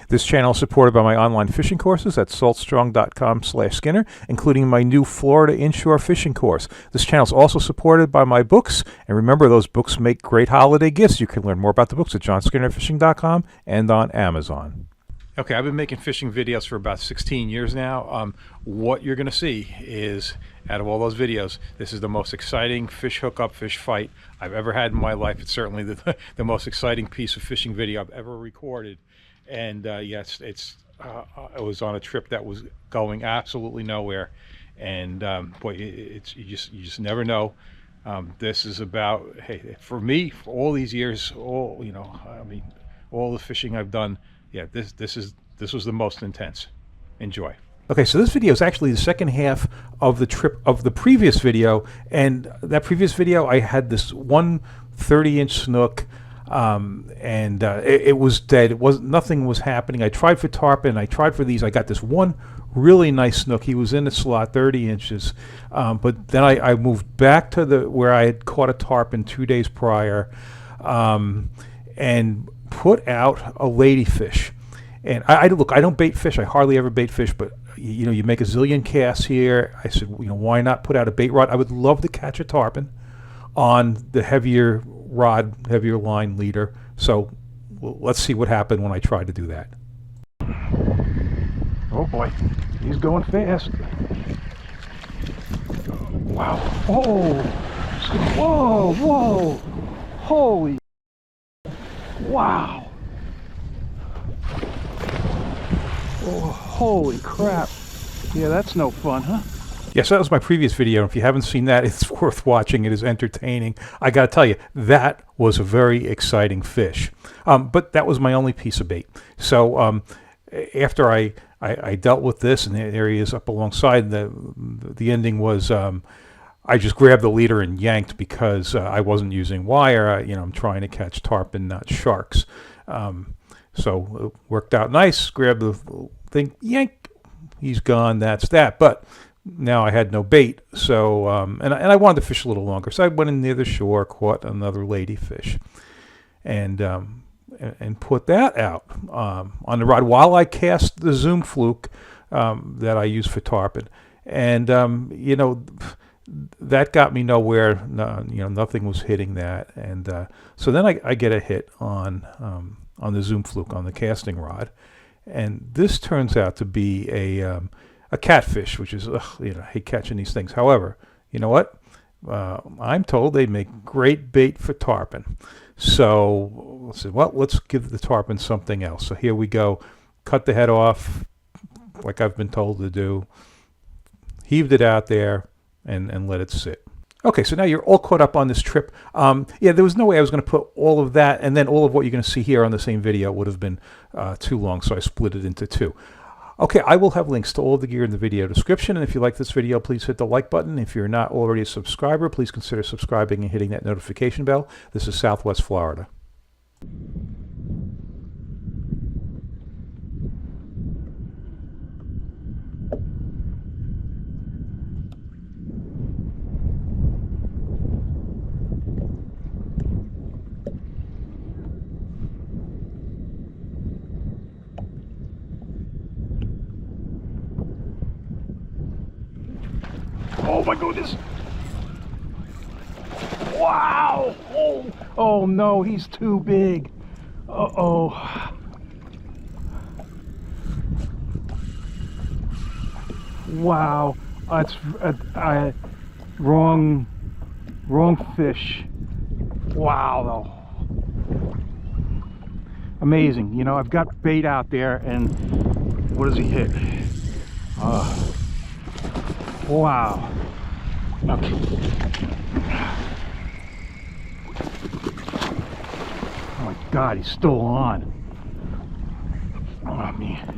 This channel is supported by my online fishing courses at saltstrong.com/Skinner, including my new Florida inshore fishing course. This channel is also supported by my books, and remember, those books make great holiday gifts. You can learn more about the books at johnskinnerfishing.com and on Amazon. Okay, I've been making fishing videos for about 16 years now. What you're going to see is, out of all those videos, this is the most exciting fish hookup, fish fight I've ever had in my life. It's certainly the most exciting piece of fishing video I've ever recorded. And yes, it was on a trip that was going absolutely nowhere. And boy, you just never know. This is about, hey, for me, for all these years, all the fishing I've done. Yeah, this was the most intense. Enjoy. Okay, so this video is actually the second half of the trip of the previous video, and that previous video I had this one 30-inch snook, and it was dead. Nothing was happening. I tried for tarpon. I tried for these. I got this one really nice snook. He was in the slot, 30 inches, but then I moved back to where I had caught a tarpon 2 days prior, and put out a ladyfish. And I look, I don't bait fish. I hardly ever bait fish, but you make a zillion casts here. I said, why not put out a bait rod? I would love to catch a tarpon on the heavier rod, heavier line leader. So let's see what happened when I tried to do that. Oh boy, he's going fast. Wow. Oh, whoa, holy. Wow. Oh, holy crap. Yeah, that's no fun, huh? Yes, that was my previous video. If you haven't seen that, it's worth watching. It is entertaining. I got to tell you, that was a very exciting fish. But that was my only piece of bait. So after I dealt with this, and there he is up alongside, the ending was I just grabbed the leader and yanked because I wasn't using wire. I'm trying to catch tarpon, not sharks. So it worked out nice. Grabbed the thing, yank. He's gone. That's that. But now I had no bait. So and I wanted to fish a little longer. So I went in near the shore, caught another ladyfish, and put that out on the rod while I cast the Zoom fluke that I use for tarpon. And that got me nowhere. Nothing was hitting that, and so then I get a hit on the Zoom fluke on the casting rod, and this turns out to be a catfish, which is I hate catching these things. However, you know what? I'm told they make great bait for tarpon. So I said, well, let's give the tarpon something else. So here we go. Cut the head off, like I've been told to do. Heaved it out there. And let it sit. Okay, so now you're all caught up on this trip. Yeah, there was no way I was going to put all of that and then all of what you're going to see here on the same video would have been too long, so I split it into two. Okay, I will have links to all the gear in the video description, and if you like this video, please hit the like button. If you're not already a subscriber, please consider subscribing and hitting that notification bell. This is Southwest Florida. Oh my goodness! Wow! Oh no, he's too big. Uh-oh. Wow, that's wrong fish. Wow, though. Amazing. I've got bait out there, and what does he hit? Wow. Okay. Oh my God, he's still on. Oh man.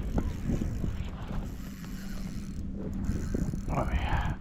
Oh man.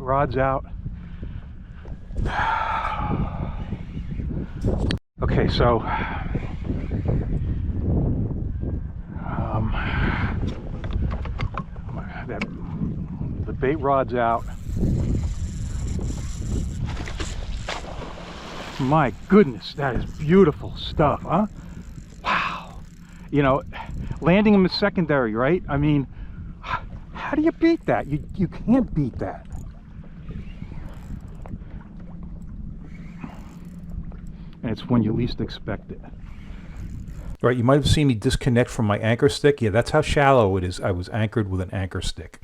rod's out. Okay, so the bait rod's out. My goodness, that is beautiful stuff, huh? Wow. You know, landing them is secondary, right? I mean, how do you beat that? You can't beat that. And it's when you least expect it. Right, you might have seen me disconnect from my anchor stick. Yeah, that's how shallow it is. I was anchored with an anchor stick.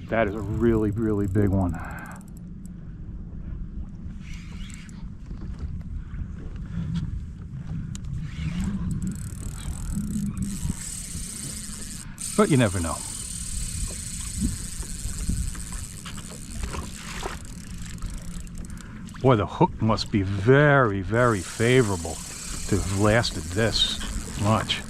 That is a really, really big one. But you never know. Boy, the hook must be very, very favorable to have lasted this much.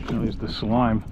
There's the slime.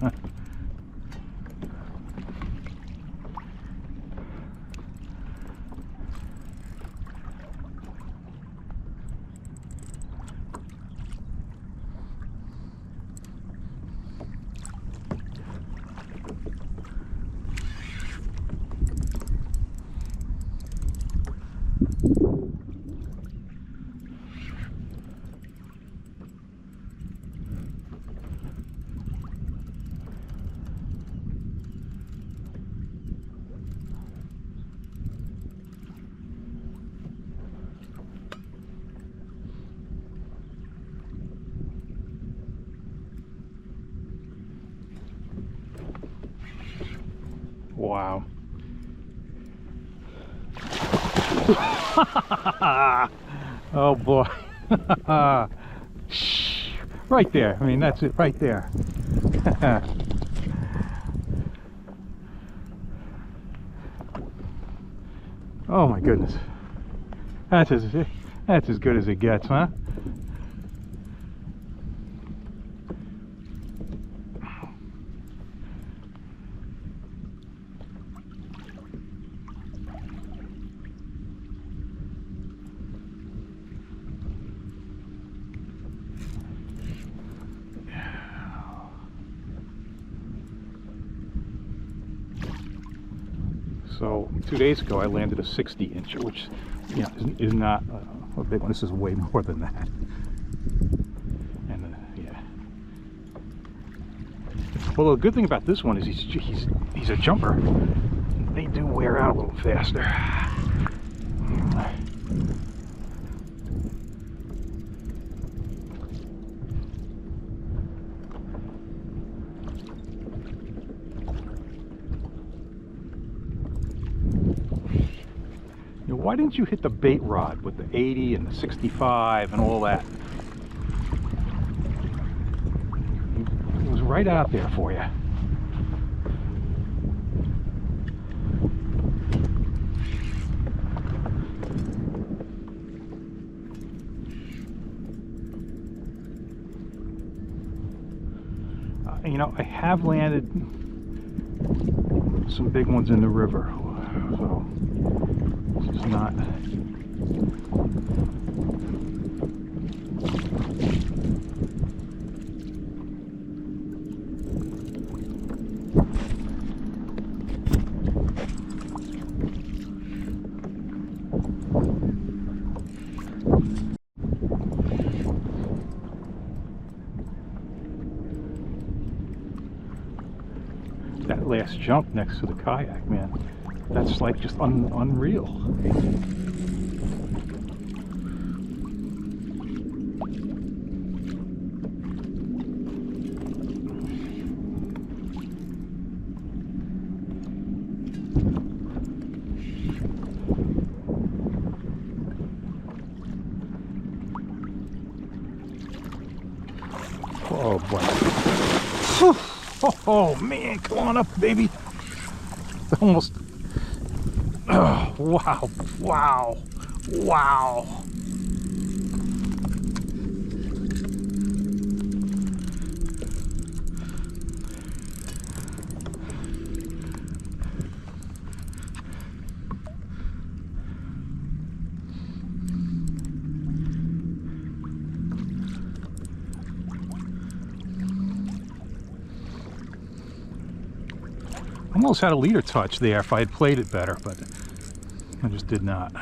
Wow. Oh boy. Right there. I mean, that's it right there. Oh my goodness. That's as good as it gets, huh? So 2 days ago I landed a 60-incher, which is not a big one. This is way more than that. And yeah. Well, the good thing about this one is he's a jumper. They do wear out a little faster. You know, why didn't you hit the bait rod with the 80 and the 65 and all that? It was right out there for you. You know, I have landed some big ones in the river, so this is not. That last jump next to the kayak, man, that's like just unreal. Oh boy. Oh man, come on up, baby. Almost. Oh, wow, wow, wow. Almost had a leader touch there if I had played it better, but I just did not.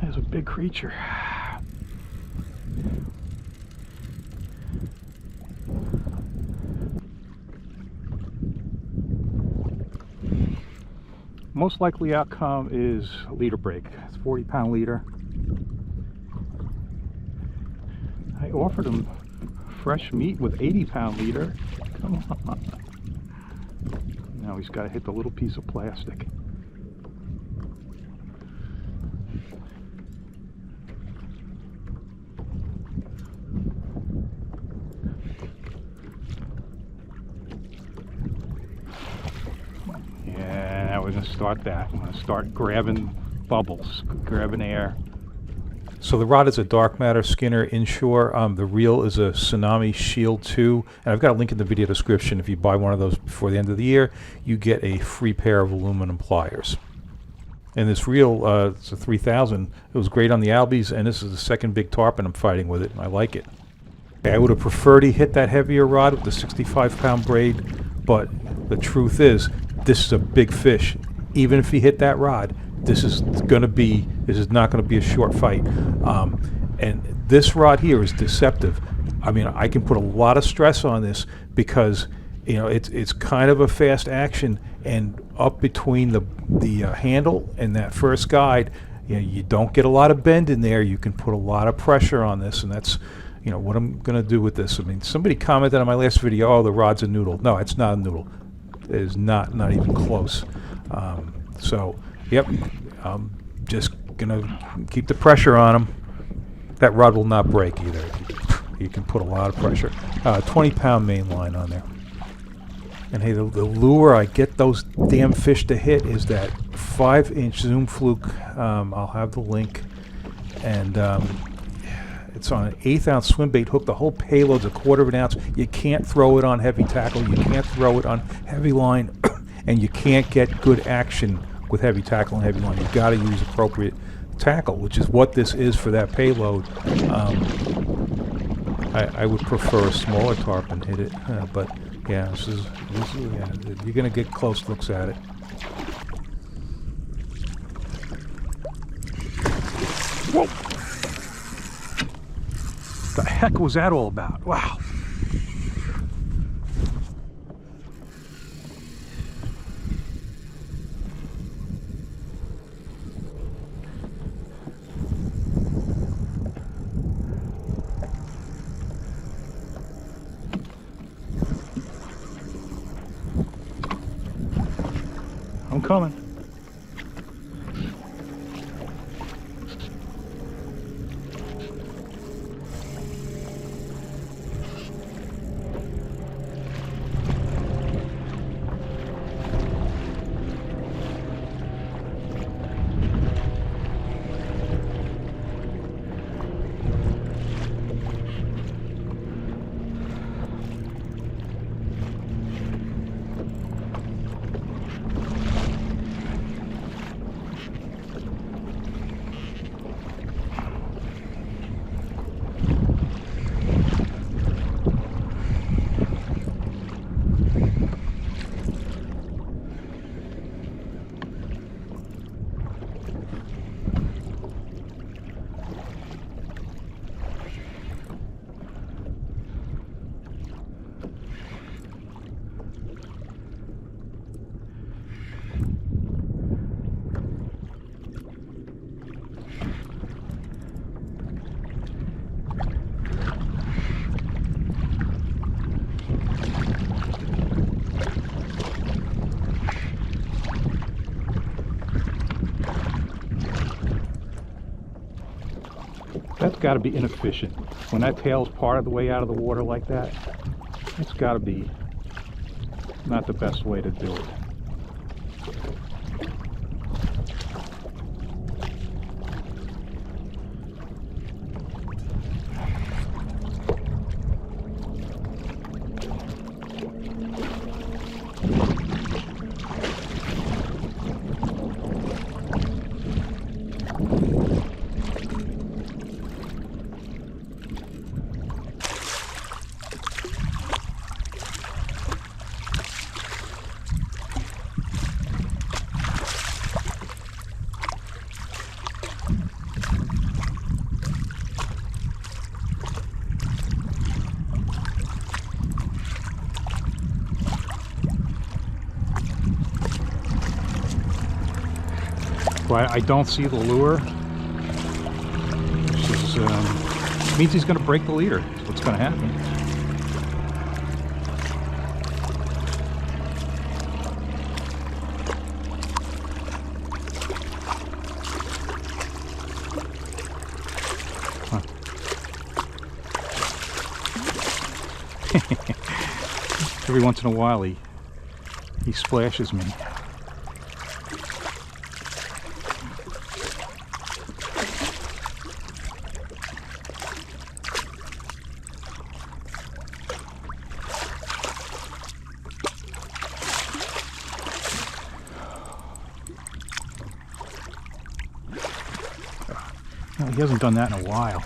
There's a big creature. Most likely outcome is a leader break. It's 40-pound leader. I offered him fresh meat with 80-pound leader. Come on. Now he's got to hit the little piece of plastic. Yeah, we're going to start that. I'm going to start grabbing bubbles, grabbing air. So the rod is a dark matter Skinner inshore. The reel is a Tsunami Shield 2, and I've got a link in the video description. If you buy one of those before the end of the year, you get a free pair of aluminum pliers. And this reel, it's a 3000. It was great on the Albies, and this is the second big tarpon I'm fighting with it, and I like it. I would have preferred he hit that heavier rod with the 65-pound braid, but the truth is, this is a big fish. Even if he hit that rod, this is not going to be a short fight. And this rod here is deceptive. I mean, I can put a lot of stress on this because, you know, it's kind of a fast action, and up between the handle and that first guide, you know, you don't get a lot of bend in there. You can put a lot of pressure on this, and that's, you know, what I'm going to do with this. I mean, somebody commented on my last video, oh, the rod's a noodle. No, it's not a noodle. It is not even close. So, yep, I'm just going to keep the pressure on him. That rod will not break either. You can put a lot of pressure. 20-pound main line on there. And hey, the lure I get those damn fish to hit is that 5-inch Zoom Fluke. I'll have the link. And it's on an 1/8-ounce swim bait hook. The whole payload's a 1/4 ounce. You can't throw it on heavy tackle. You can't throw it on heavy line. And you can't get good action with heavy tackle and heavy line. You've got to use appropriate tackle, which is what this is for that payload. I would prefer a smaller tarpon hit it, but yeah, this is yeah, you're gonna get close looks at it. Whoa! The heck was that all about? Wow. I'm coming. That's got to be inefficient. When that tail's part of the way out of the water like that, it's got to be not the best way to do it. I don't see the lure, which is, means he's going to break the leader. That's what's going to happen. Huh. Every once in a while he splashes me. He hasn't done that in a while.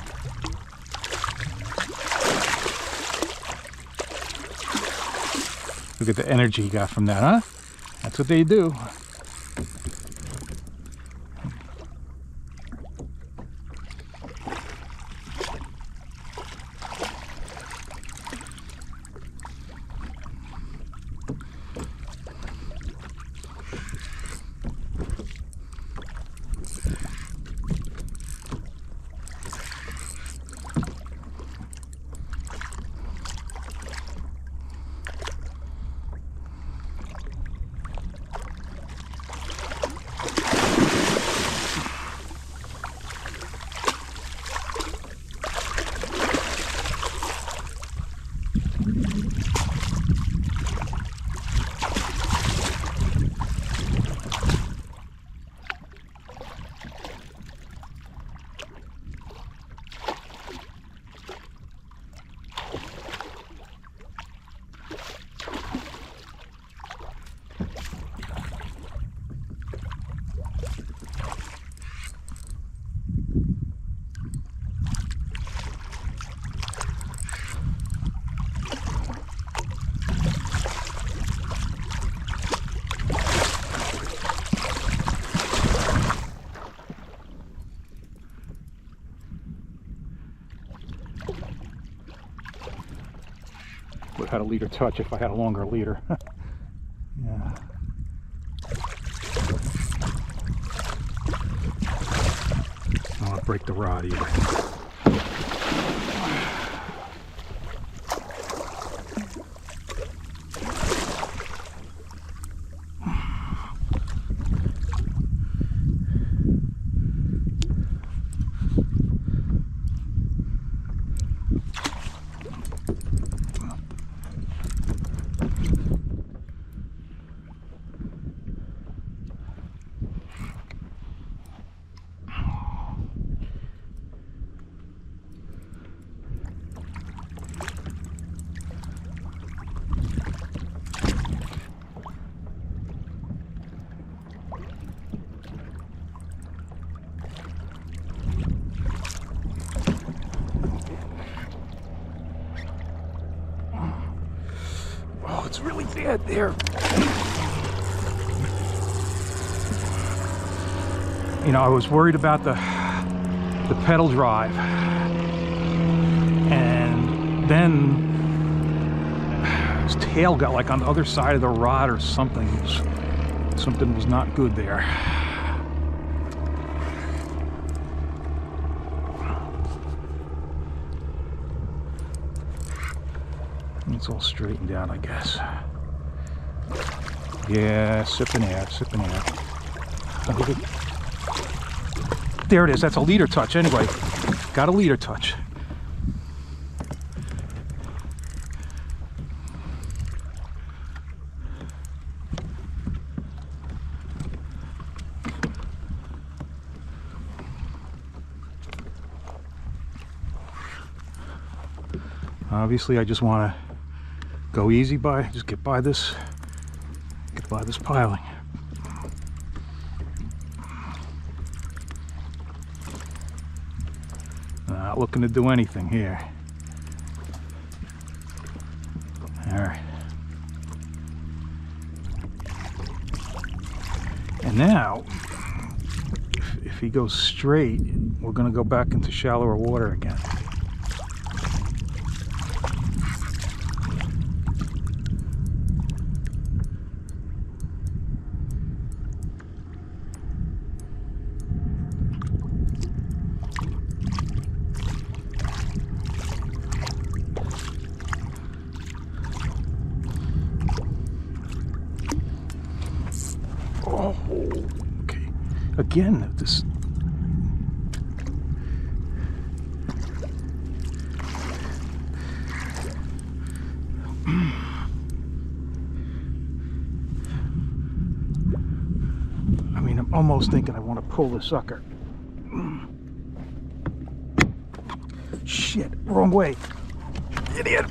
Look at the energy he got from that, huh? That's what they do. have had a leader touch if I had a longer leader. Yeah. I don't want to break the rod either. Oh, it's really bad there. You know, I was worried about the pedal drive, and then his tail got like on the other side of the rod or something. Something was not good there. It's all straightened out, I guess. Yeah, sipping air, sipping air. There it is. That's a leader touch anyway. Got a leader touch. Obviously, I just want to go easy just get by this piling. Not looking to do anything here. All right. And now, if he goes straight, we're going to go back into shallower water again. Oh, okay. Again, this. I mean, I'm almost thinking I want to pull the sucker. Shit, wrong way. Idiot.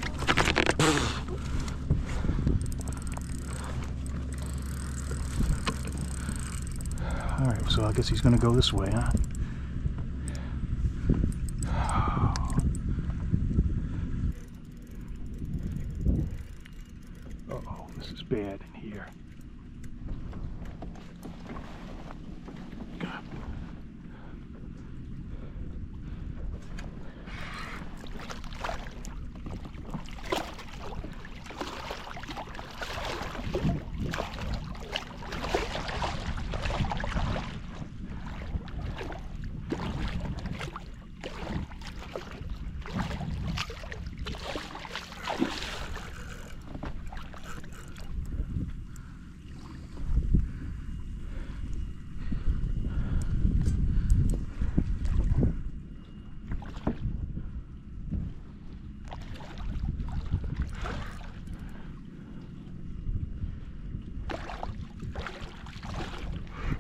Alright, so I guess he's going to go this way, huh? Uh-oh, this is bad in here. God.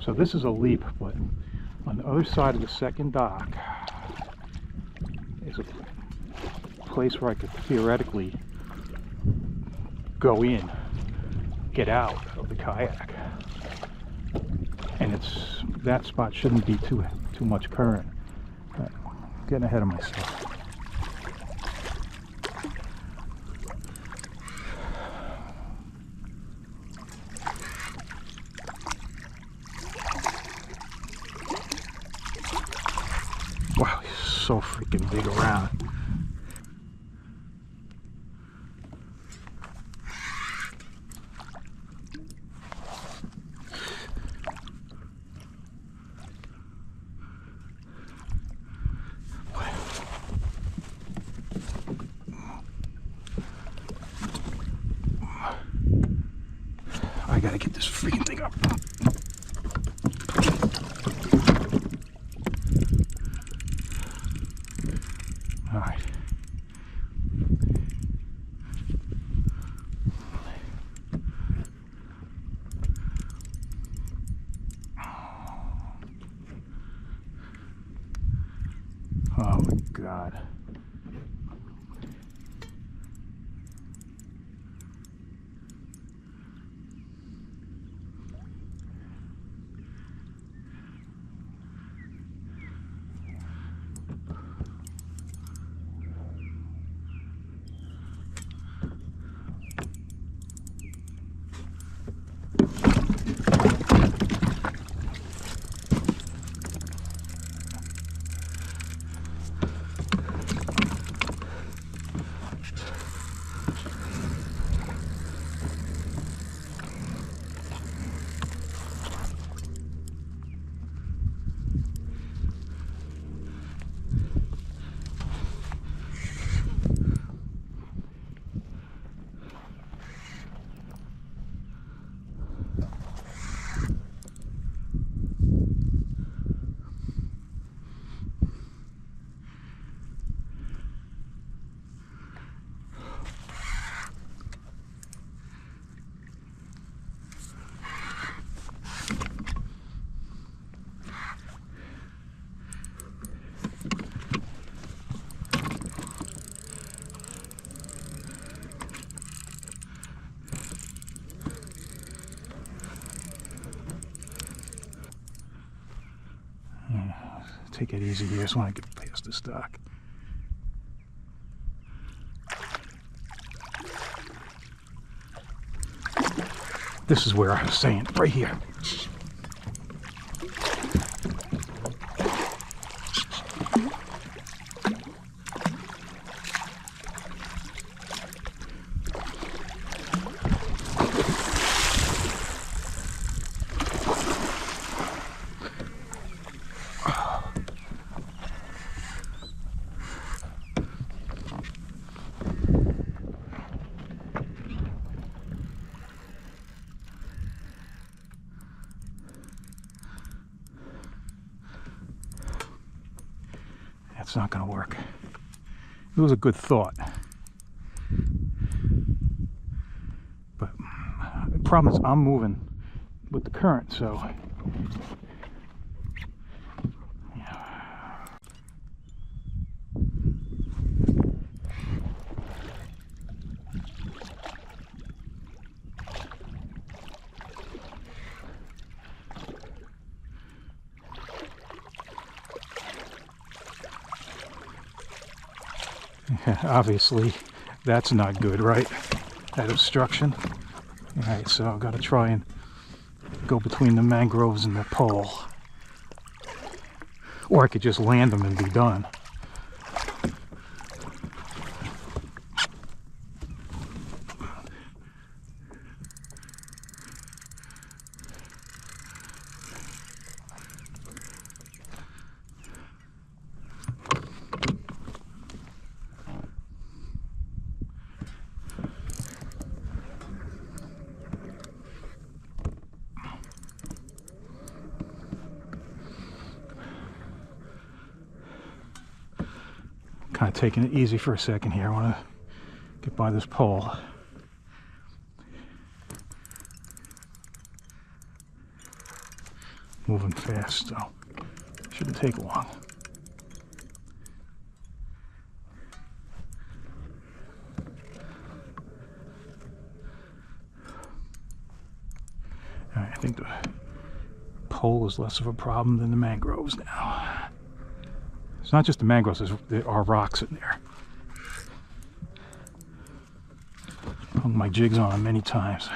So this is a leap, but on the other side of the second dock is a place where I could theoretically go in, get out of the kayak, and that spot shouldn't be too much current. But I'm getting ahead of myself. Wow, he's so freaking big around. Get this freaking thing up. All right. Oh my God. Take it easy here, just want to get past this dock. This is where I was saying, right here. That's not going to work. It was a good thought. But the problem is I'm moving with the current, so... Obviously, that's not good, right? That obstruction. Alright, so I've got to try and go between the mangroves and the pole. Or I could just land them and be done. Kind of taking it easy for a second here. I want to get by this pole. Moving fast, so shouldn't take long. All right, I think the pole is less of a problem than the mangroves now. It's not just the mangroves, there are rocks in there. Hung my jigs on them many times.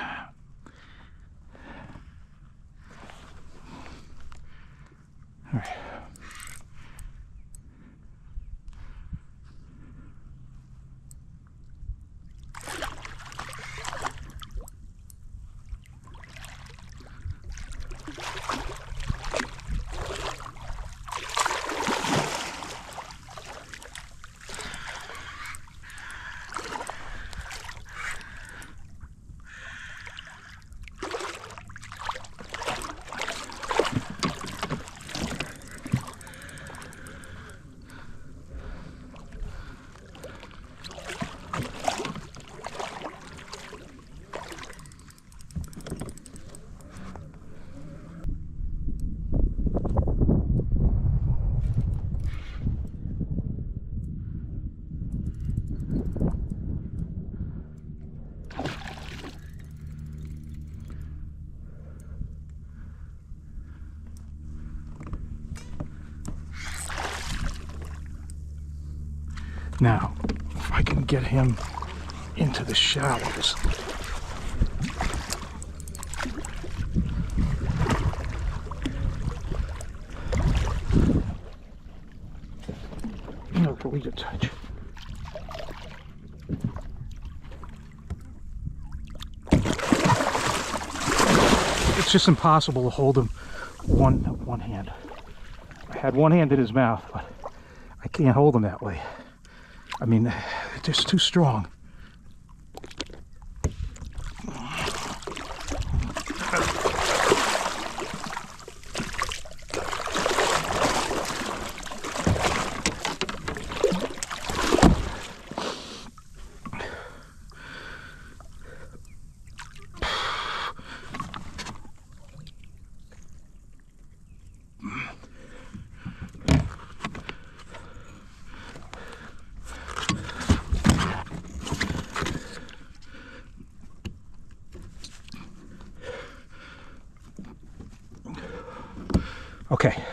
All right. Now, if I can get him into the shallows. No, lead a touch. It's just impossible to hold him one hand. I had one hand in his mouth, but I can't hold him that way. I mean, it's just too strong. Okay,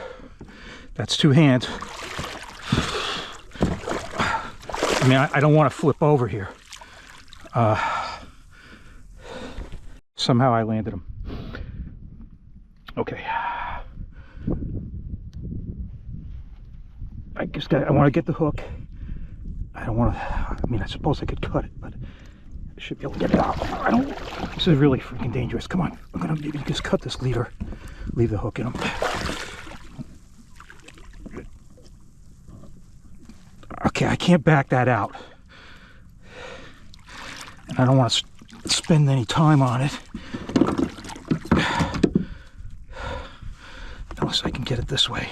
that's two hands. I mean, I don't want to flip over here. Somehow I landed him. Okay. I want to get the hook. I don't want to, I mean, I suppose I could cut it, but I should be able to get it out. This is really freaking dangerous. Come on, I'm gonna maybe just cut this leader. Leave the hook in him. Okay, I can't back that out. And I don't want to spend any time on it. Unless I can get it this way.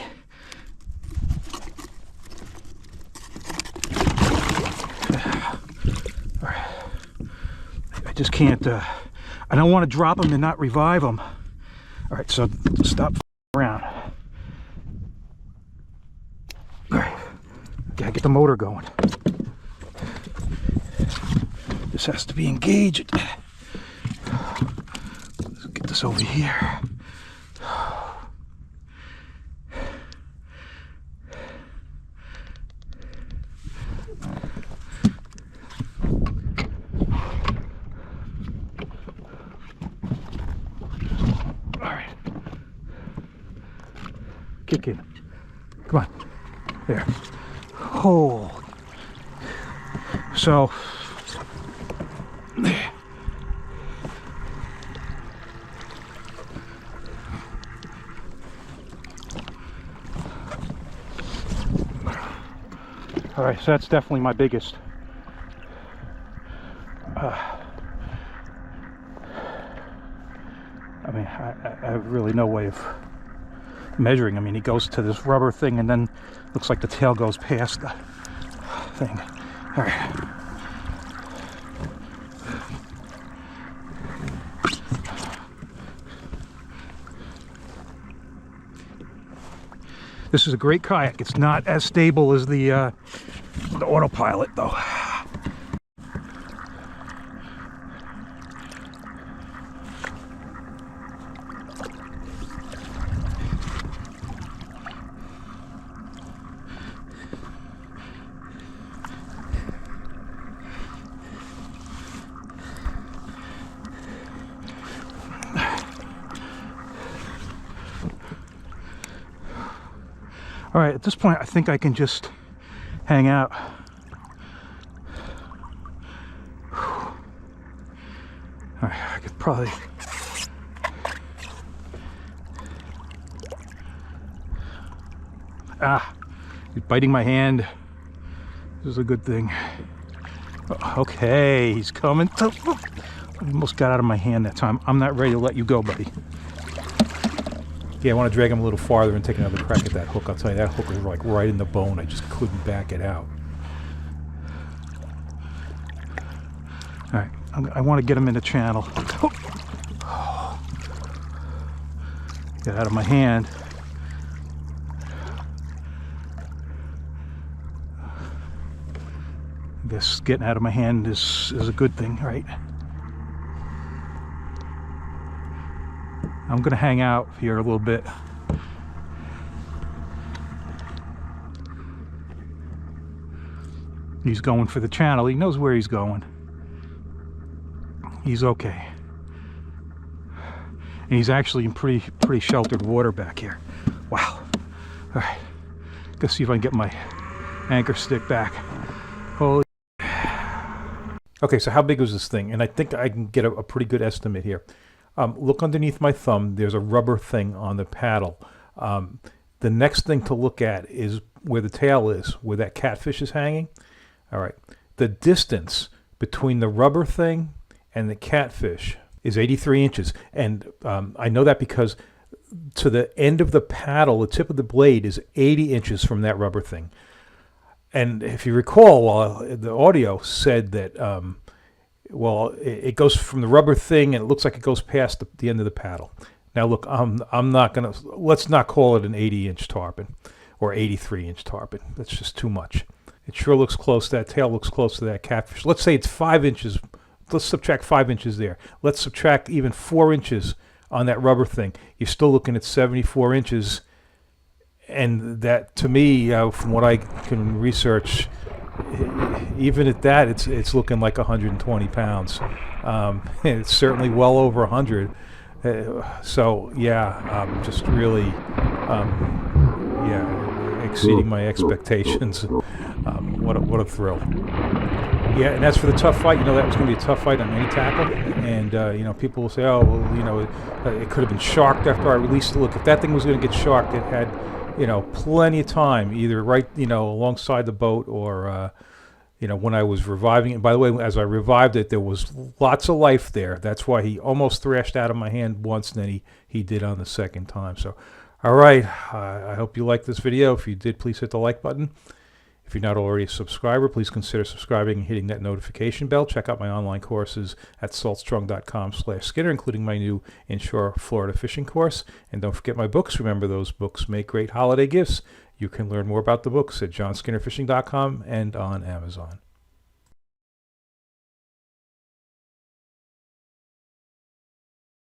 I just can't, I don't want to drop him and not revive him. All right, so stop around. All right, gotta get the motor going. This has to be engaged. Let's get this over here. Kick in. Come on. There. Oh. So. All right, so that's definitely my biggest. I mean, I have really no way of measuring. I mean, he goes to this rubber thing and then looks like the tail goes past the thing. All right. This is a great kayak. It's not as stable as the autopilot, though. All right, at this point, I think I can just hang out. All right, I could probably... He's biting my hand. This is a good thing. Okay, he's coming. Almost got out of my hand that time. I'm not ready to let you go, buddy. Yeah, I want to drag him a little farther and take another crack at that hook. I'll tell you, that hook was like right in the bone. I just couldn't back it out. All right, I want to get him in the channel. Oh. Get out of my hand. I guess getting out of my hand is a good thing, right? I'm gonna hang out here a little bit. He's going for the channel. He knows where he's going. He's okay. And he's actually in pretty sheltered water back here. Wow. All right. Go see if I can get my anchor stick back. Holy. Okay, so how big was this thing? And I think I can get a pretty good estimate here. Look underneath my thumb. There's a rubber thing on the paddle. The next thing to look at is where the tail is, where that catfish is hanging. All right. The distance between the rubber thing and the catfish is 83 inches. And I know that because to the end of the paddle, the tip of the blade is 80 inches from that rubber thing. And if you recall, the audio said that, it goes from the rubber thing and it looks like it goes past the end of the paddle. Now look, I'm not going to, let's not call it an 80-inch tarpon or 83-inch tarpon. That's just too much. It sure looks close. That tail looks close to that catfish. Let's say it's 5 inches. Let's subtract 5 inches there. Let's subtract even 4 inches on that rubber thing. You're still looking at 74 inches. And that, to me, from what I can research, even at that, it's looking like 120 pounds. It's certainly well over 100. So, yeah, just really, exceeding my expectations. What a thrill. Yeah, and as for the tough fight, that was going to be a tough fight on any tackle. And, people will say, oh, well, it could have been sharked after I released it. Look, if that thing was going to get sharked, it had, plenty of time, either right, alongside the boat or, when I was reviving it. And by the way, as I revived it, there was lots of life there. That's why he almost thrashed out of my hand once, and then he did on the second time. So, all right, I hope you liked this video. If you did, please hit the like button. If you're not already a subscriber, please consider subscribing and hitting that notification bell. Check out my online courses at saltstrong.com/Skinner, including my new Inshore Florida fishing course. And don't forget my books. Remember, those books make great holiday gifts. You can learn more about the books at johnskinnerfishing.com and on Amazon.